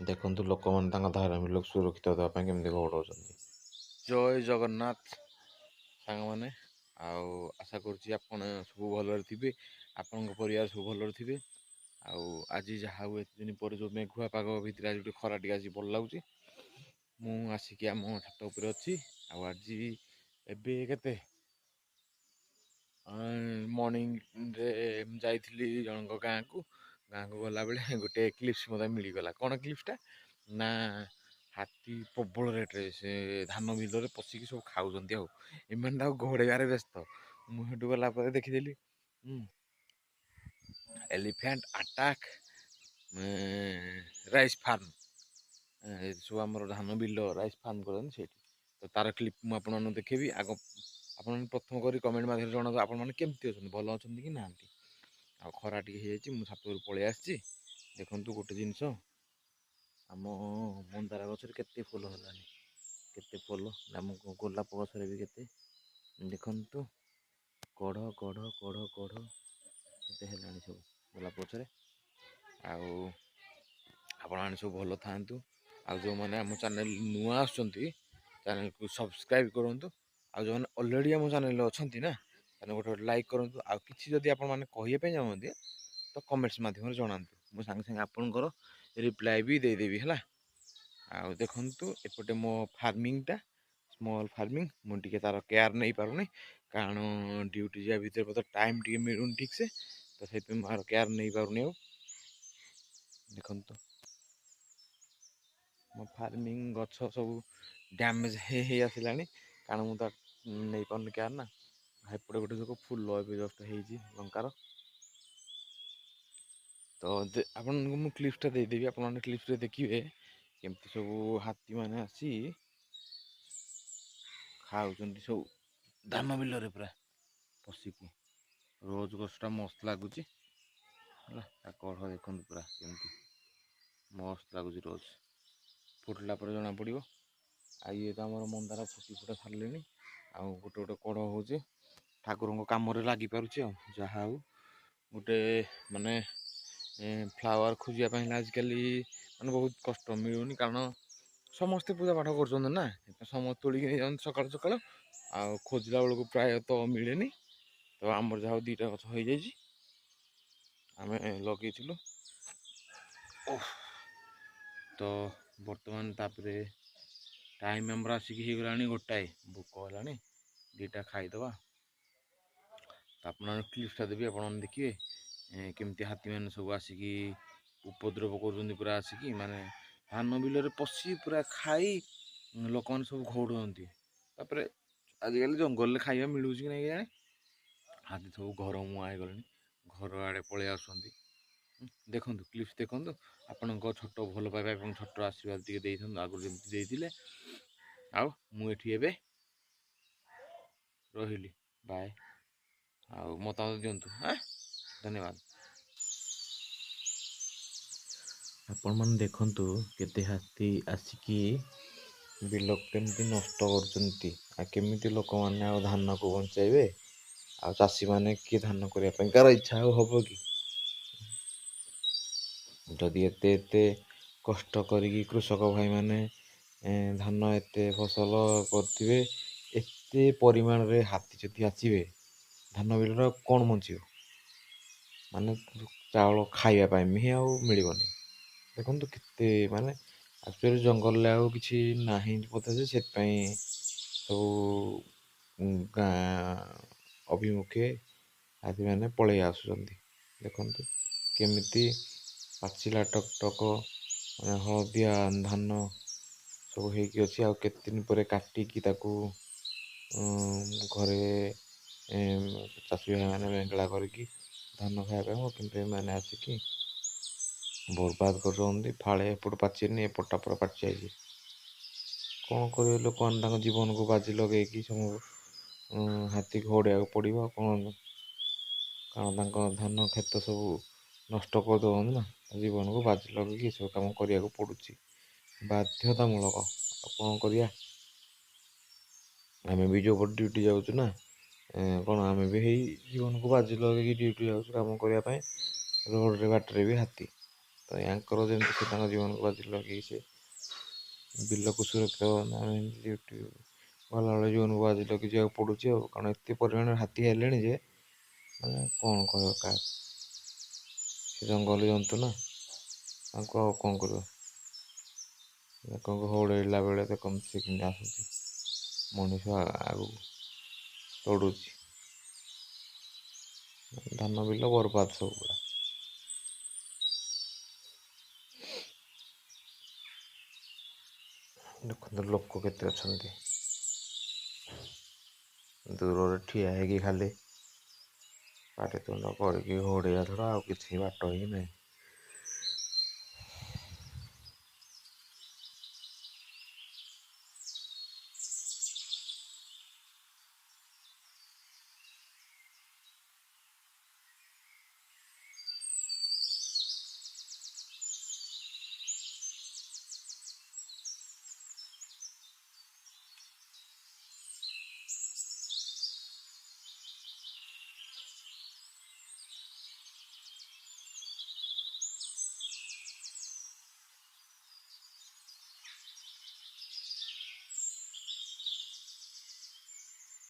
ଦେଖନ୍ତୁ ଲୋକମାନେ ତାଙ୍କ ଧାର୍ମିକ ସୁରକ୍ଷିତ ଦେବା ପାଇଁ କେମିତି ଘୋଡ଼ଉଛନ୍ତି। ଜୟ ଜଗନ୍ନାଥ ସାଙ୍ଗମାନେ। ଆଉ ଆଶା କରୁଛି ଆପଣ ସବୁ ଭଲରେ ଥିବେ, ଆପଣଙ୍କ ପରିବାର ସବୁ ଭଲରେ ଥିବେ। ଆଉ ଆଜି ଯାହା ହଉ ଏତେ ଦିନ ପରେ ଯେଉଁ ମେଘୁଆ ପାଗ ଭିତରେ ଆଜି ଗୋଟେ ଖରା ଟିକେ ଆଜି ଭଲ ଲାଗୁଛି। ମୁଁ ଆସିକି ଆମ ଛାତ ଉପରେ ଅଛି। ଆଉ ଆଜି ଏବେ କେତେ ମର୍ଣ୍ଣିଂରେ ଯାଇଥିଲି ଜଣଙ୍କ ଗାଁକୁ ଗଲାବେଳେ ଗୋଟେ କ୍ଲିପ୍ସ ମୋତେ ମିଳିଗଲା। କ'ଣ କ୍ଲିପ୍ସଟା ନା ହାତୀ ପ୍ରବଳ ରେଟ୍ରେ ସେ ଧାନ ବିଲରେ ପଶିକି ସବୁ ଖାଉଛନ୍ତି। ଆଉ ଏମାନେ ତାକୁ ଘୋଡ଼େଇବାରେ ବ୍ୟସ୍ତ। ମୁଁ ସେଠୁ ଗଲା ପରେ ଦେଖିଦେଲି ଏଲିଫ୍ୟାଣ୍ଟ ଆଟାକ୍ ରାଇସ୍ ଫାର୍ମ, ସବୁ ଆମର ଧାନ ବିଲ ରାଇସ୍ ଫାର୍ମ କରନ୍ତି ସେଇଠି। ତ ତାର କ୍ଲିପ୍ ମୁଁ ଆପଣମାନଙ୍କୁ ଦେଖେଇବି। ଆପଣମାନେ ପ୍ରଥମ କରି କମେଣ୍ଟ ମାଧ୍ୟମରେ ଜଣାନ୍ତୁ ଆପଣମାନେ କେମିତି ଅଛନ୍ତି, ଭଲ ଅଛନ୍ତି କି ନାହାନ୍ତି। ଆଉ ଖରା ଟିକେ ହେଇଯାଇଛି, ମୁଁ ଛାତ ଉପରକୁ ପଳେଇ ଆସିଛି। ଦେଖନ୍ତୁ ଗୋଟେ ଜିନିଷ, ଆମ ମନ୍ଦାର ଗଛରେ କେତେ ଫୁଲ ହେଲାଣି, କେତେ ଫୁଲ। ଆମ ଗୋଲାପ ଗଛରେ ବି କେତେ, ଦେଖନ୍ତୁ କଢ଼ କଢ଼ କଢ଼ କଢ଼ କେତେ ହେଲାଣି ସବୁ ଗୋଲାପ ଗଛରେ। ଆଉ ଆପଣମାନେ ସବୁ ଭଲ ଥାଆନ୍ତୁ। ଆଉ ଯେଉଁମାନେ ଆମ ଚ୍ୟାନେଲ୍ ନୂଆ ଆସୁଛନ୍ତି ଚ୍ୟାନେଲ୍କୁ ସବସ୍କ୍ରାଇବ୍ କରନ୍ତୁ। ଆଉ ଯେଉଁମାନେ ଅଲରେଡ଼ି ଆମ ଚ୍ୟାନେଲ୍ରେ ଅଛନ୍ତି ନା, ତାହେଲେ ଗୋଟେ ଲାଇକ୍ କରନ୍ତୁ। ଆଉ କିଛି ଯଦି ଆପଣମାନେ କହିବା ପାଇଁ ଚାହୁଁନ୍ତି ତ କମେଣ୍ଟସ୍ ମାଧ୍ୟମରେ ଜଣାନ୍ତୁ, ମୁଁ ସାଙ୍ଗେ ସାଙ୍ଗେ ଆପଣଙ୍କର ରିପ୍ଲାଏ ବି ଦେଇଦେବି ହେଲା। ଆଉ ଦେଖନ୍ତୁ ଏପଟେ ମୋ ଫାର୍ମିଂଟା ସ୍ମଲ୍ ଫାର୍ମିଂ, ମୁଁ ଟିକେ ତାର କେୟାର ନେଇପାରୁନି କାରଣ ଡ୍ୟୁଟି ଯିବା ଭିତରେ ମୋତେ ଟାଇମ୍ ଟିକେ ମିଳୁନି ଠିକ୍ ସେ, ତ ସେଥିପାଇଁ ମୁଁ ଆର କେୟାର ନେଇପାରୁନି। ଆଉ ଦେଖନ୍ତୁ ମୋ ଫାର୍ମିଂ ଗଛ ସବୁ ଡ୍ୟାମେଜ୍ ହେଇ ଆସିଲାଣି, କାରଣ ମୁଁ ତ ନେଇପାରୁନି କେୟାର ନା। ଏପଟେ ଗୋଟେ ଯାକ ଫୁଲ ଏବେ ଜଷ୍ଟ ହେଇଛି ଲଙ୍କାର। ତ ଆପଣଙ୍କୁ ମୁଁ କ୍ଲିପ୍ସଟା ଦେଇଦେବି, ଆପଣମାନେ କ୍ଲିପ୍ସରେ ଦେଖିବେ କେମିତି ସବୁ ହାତୀମାନେ ଆସି ଖାଉଛନ୍ତି ସବୁ ଧାନ ବିଲରେ ପୁରା ପଶିକି। ରୋଜ୍ ଗଛଟା ମସ୍ତ ଲାଗୁଛି ହେଲା, ତା କଢ଼ ଦେଖନ୍ତୁ ପୁରା କେମିତି ମସ୍ତ ଲାଗୁଛି। ରୋଜ୍ ଫୁଟିଲା ପରେ ଜଣାପଡ଼ିବ। ଆଉ ଇଏ ତ ଆମର ମନ୍ଦାର ଫୁଟି ଫୁଟା ଛାଡ଼ିଲେଣି। ଆଉ ଗୋଟେ ଗୋଟେ କଢ଼ ହେଉଛି, ଠାକୁରଙ୍କ କାମରେ ଲାଗିପାରୁଛି। ଆଉ ଯାହା ହଉ ଗୋଟେ ମାନେ ଫ୍ଲାୱାର୍ ଖୋଜିବା ପାଇଁ ହେଲେ ଆଜିକାଲି ମାନେ ବହୁତ କଷ୍ଟ, ମିଳୁନି। କାରଣ ସମସ୍ତେ ପୂଜା ପାଠ କରୁଛନ୍ତି ନା, ସମସ୍ତେ ତୋଳିକି ନେଇଯାନ୍ତି ସକାଳୁ ସକାଳୁ। ଆଉ ଖୋଜିଲା ବେଳକୁ ପ୍ରାୟତଃ ମିଳେନି। ତ ଆମର ଯାହା ହଉ 2ଟା ଗଛ ହେଇଯାଇଛି, ଆମେ ଲଗେଇଥିଲୁ। ତ ବର୍ତ୍ତମାନ ତାପରେ ଟାଇମ୍ ଆମର ଆସିକି ହେଇଗଲାଣି 1ଟାଏ, ଭୋକ ହେଲାଣି 2ଟା ଖାଇଦେବା। ତ ଆପଣମାନେ କ୍ଲିପ୍ସଟା ଦେବି, ଆପଣମାନେ ଦେଖିବେ କେମିତି ହାତୀମାନେ ସବୁ ଆସିକି ଉପଦ୍ରବ କରୁଛନ୍ତି ପୁରା ଆସିକି, ମାନେ ଧାନ ବିଲରେ ପଶି ପୁରା ଖାଇ ଲୋକମାନେ ସବୁ ଘଉଡ଼ୁଛନ୍ତି। ତାପରେ ଆଜିକାଲି ଜଙ୍ଗଲରେ ଖାଇବା ମିଳୁଛି କି ନାଇଁ କେଜାଣି, ହାତୀ ସବୁ ଘର ମୁହାଁ ହେଇଗଲେଣି, ଘର ଆଡ଼େ ପଳେଇ ଆସୁଛନ୍ତି। ଦେଖନ୍ତୁ କ୍ଲିପ୍ସ ଦେଖନ୍ତୁ, ଆପଣଙ୍କ ଛୋଟ ଭଲ ପାଇବା ଏବଂ ଛୋଟ ଆଶୀର୍ବାଦ ଟିକେ ଦେଇଥାନ୍ତୁ ଆଗରୁ ଯେମିତି ଦେଇଥିଲେ। ଆଉ ମୁଁ ଏଠି ଏବେ ରହିଲି, ବାଏ। ଆଉ ମତାମତ ଦିଅନ୍ତୁ, ଧନ୍ୟବାଦ। ଆପଣମାନେ ଦେଖନ୍ତୁ କେତେ ହାତୀ ଆସିକି ବିଲକୁ କେମିତି ନଷ୍ଟ କରୁଛନ୍ତି, ଆଉ କେମିତି ଲୋକମାନେ ଆଉ ଧାନକୁ ବଞ୍ଚାଇବେ। ଆଉ ଚାଷୀମାନେ କିଏ ଧାନ କରିବା ପାଇଁ କାହାର ଇଚ୍ଛା ଆଉ ହବ କି? ଯଦି ଏତେ ଏତେ କଷ୍ଟ କରିକି କୃଷକ ଭାଇମାନେ ଧାନ ଏତେ ଫସଲ କରିଥିବେ, ଏତେ ପରିମାଣରେ ହାତୀ ଯଦି ଆସିବେ ଧାନ ବିଲରେ ଆଉ କ'ଣ ବଞ୍ଚିବ? ମାନେ ଚାଉଳ ଖାଇବା ପାଇଁ ବି ଆଉ ମିଳିବନି। ଦେଖନ୍ତୁ କେତେ ମାନେ ଆକ୍ଚୁଆଲି ଜଙ୍ଗଲରେ ଆଉ କିଛି ନାହିଁ ବୋଧେ, ଯେ ସେଥିପାଇଁ ସବୁ ଗାଁ ଅଭିମୁଖେ ହାତୀମାନେ ପଳେଇ ଆସୁଛନ୍ତି। ଦେଖନ୍ତୁ କେମିତି ପାଚିଲା ଟକଟକ ହଳଦିଆ ଧାନ ସବୁ ହେଇକି ଅଛି। ଆଉ କେତେ ଦିନ ପରେ କାଟିକି ତାକୁ ଘରେ ଚାଷୀ ଭାଇମାନେ ବେଙ୍ଗଳା କରିକି ଧାନ ଖାଇବା ପାଇଁ, କିନ୍ତୁ ଏମାନେ ଆସିକି ବର୍ବାଦ କରୁଛନ୍ତି। ଫାଳେ ଏପଟ ପାଚିନି, ଏପଟଟା ପୁରା ପାଚି ଯାଇଛି। କ'ଣ କରିବେ ଲୋକମାନେ, ତାଙ୍କ ଜୀବନକୁ ବାଜି ଲଗେଇକି ସବୁ ହାତୀ ଘଉଡ଼ାଇବାକୁ ପଡ଼ିବ। ଆଉ କ'ଣ, କାରଣ ତାଙ୍କ ଧାନ କ୍ଷେତ ସବୁ ନଷ୍ଟ କରିଦେଉଛନ୍ତି ନା, ଜୀବନକୁ ବାଜି ଲଗେଇକି ଏସବୁ କାମ କରିବାକୁ ପଡ଼ୁଛି, ବାଧ୍ୟତାମୂଳକ। ଆଉ କ'ଣ କରିବା, ଆମେ ବି ଯେଉଁପଟେ ଡ୍ୟୁଟି ଯାଉଛୁ ନା, କ'ଣ ଆମେ ବି ହେଇ ଜୀବନକୁ ବାଜି ଲଗେଇକି ଡ୍ୟୁଟି ଯାଉଛୁ କାମ କରିବା ପାଇଁ। ରୋଡ଼ରେ ବାଟରେ ବି ହାତୀ, ତ ୟାଙ୍କର ଯେମିତି ସେ ତାଙ୍କ ଜୀବନକୁ ବାଜି ଲଗେଇ ସେ ବିଲକୁ ସୁରକ୍ଷା ଆମେ ଭଲ ଭାବରେ ଜୀବନକୁ ବାଜି ଲଗେଇ ଯିବାକୁ ପଡ଼ୁଛି ଆଉ, କାରଣ ଏତେ ପରିମାଣରେ ହାତୀ ହେଲେଣି ଯେ ମାନେ କ'ଣ କହିବ କାହାକୁ, ସେ ଜଙ୍ଗଲ ଜନ୍ତୁ ନା, ତାଙ୍କୁ ଆଉ କ'ଣ କରିବ। ଲୋକଙ୍କୁ ହଉଡ଼େଇଲା ବେଳେ ଦେଖନ୍ତୁ ସେ କେମିତି ଆସୁଛି, ମଣିଷ ଆଗକୁ ତଡ଼ୁଛି, ଧାନ ବିଲ ବର୍ବାଦ ସବୁଗୁଡ଼ା। ଦେଖନ୍ତୁ ଲୋକ କେତେ ଅଛନ୍ତି, ଦୂରରେ ଠିଆ ହେଇକି ଖାଲି ପାଟିତୁଣ୍ଡ କରିକି ଘୋଡ଼େଇବା ଛଡ଼ା ଆଉ କିଛି ବାଟ ହିଁ ନାହିଁ।